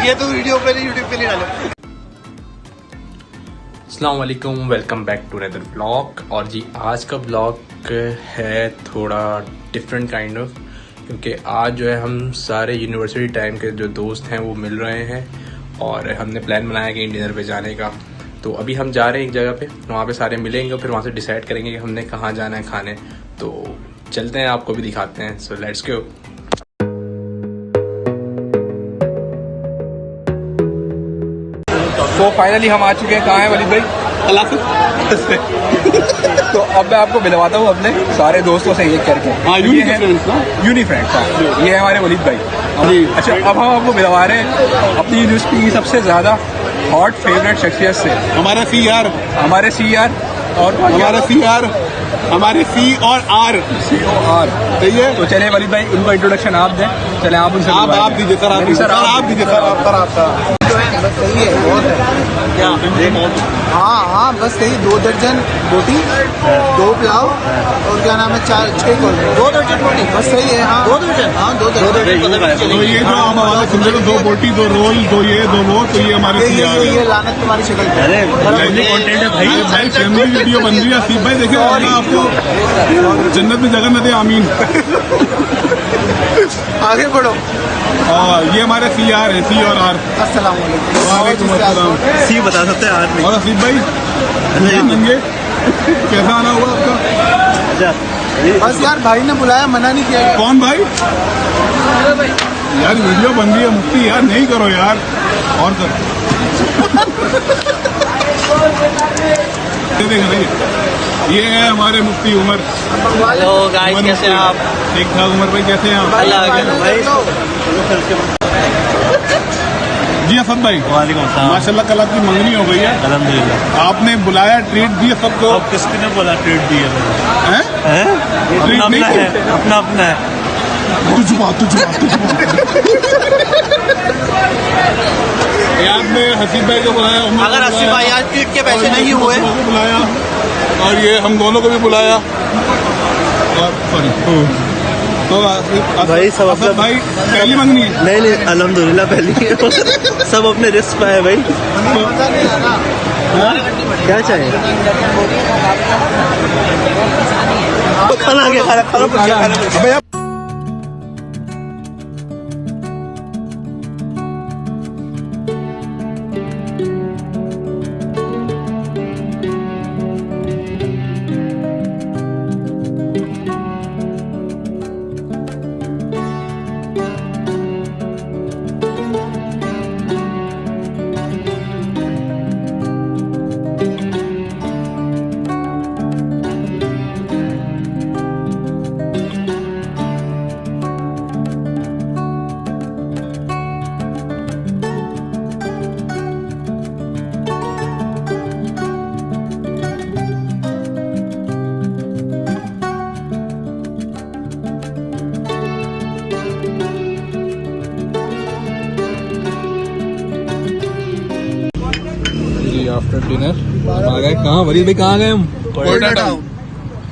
ये तो वीडियो पे नहीं, यूट्यूब पे नहीं डालो। अस्सलाम वालेकुम, welcome back to another blog. और जी आज का ब्लॉग है थोड़ा डिफरेंट काइंड ऑफ, क्योंकि आज जो है हम सारे यूनिवर्सिटी टाइम के जो दोस्त हैं वो मिल रहे हैं और हमने प्लान बनाया कि डिनर पे जाने का। तो अभी हम जा रहे हैं एक जगह पे, वहाँ पे सारे मिलेंगे, फिर वहाँ से डिसाइड करेंगे कि हमने कहाँ जाना है खाने। तो चलते हैं, आपको भी दिखाते हैं। So let's go. तो फाइनली हम आ चुके हैं। कहाँ हैं वलीद भाई? तो अब मैं आपको मिलवाता हूँ अपने सारे दोस्तों से एक करके। Uni friends. ये है हमारे वलीद भाई। अच्छा, अब हम आपको मिलवा रहे हैं अपनी यूनिवर्सिटी की सबसे ज़्यादा हॉट फेवरेट शख्सियत से, हमारे सी आर और हमारे सी और आर सही है। तो चले वलीद भाई, उनका इंट्रोडक्शन आप दें। चले आप उनसे आप दीजिए सर, आप दीजिए सर। सही है, बहुत है क्या? हाँ, बस सही। 2 दर्जन रोटी, 2 पुलाव और क्या नाम है, 4-6 कोल्ड ड्रिंक। 2 दर्जन रोटी बस सही है। हाँ 2 दर्जन। हाँ 2 दर्जन। तो ये जो आप हमारे सुन रहे हो, 2 बोटी 2 रोल 2 ये 2 वो, तो ये हमारे ये लानत तुम्हारी शक्ल पे। अरे कंटेंट है भाई, फैमिली वीडियो बन रही है। आसिफ भाई देखिए, आपको जन्नत में जगह न दे, आमीन। आगे बढ़ो। ये हमारे सी आर है, सी और आर। अस्सलाम वालेकुम अस्सलाम। सी बता सकते हैं आर नहीं। और आसिफ भाई नंगे कैसा आना हुआ आपका? बस यार, भाई ने बुलाया, मना नहीं किया। कौन भाई? यार वीडियो बन रही है मुफ्ती, यार नहीं करो यार, और कर। ये है हमारे मुफ्ती उमर। हेलो गाइस, कैसे हैं आप? ठीक ठाक। उमर भाई कैसे हैं आप? अल्लाह भाई। जी असद भाई, वालेकुम सलाम। माशाल्लाह कल आपकी मंगनी हो गई है। अल्हम्दुलिल्लाह। आपने बुलाया, ट्रीट दिया सबको। अब किसने बोला ट्रीट दी है? ट्रीट अपना नहीं है, अपना है। तुझुबा याद में हसीब भाई को बुलाया, अगर हसीब भाई आज ट्रीट के पैसे नहीं हुए को बुलाया, और ये हम दोनों को भी बुलाया। और सॉरी, तो भाई सब अपना भाई पहली मंगनी है। नहीं अल्हम्दुलिल्लाह पहली। सब अपने रिस्क पे है भाई। क्या चाहिए? खाना आफ्टर डिनर आ गए। कहाँ वलीद भाई, कहाँ गए हम? कोयटा टाउन।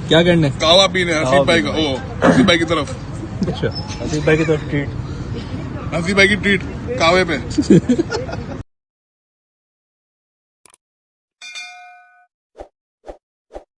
क्या करने? कावा पीने हसीब भाई का, ओ हसीब भाई की तरफ। अच्छा, हसीब भाई की तरफ ट्रीट। हसीब भाई की ट्रीट कावे पे।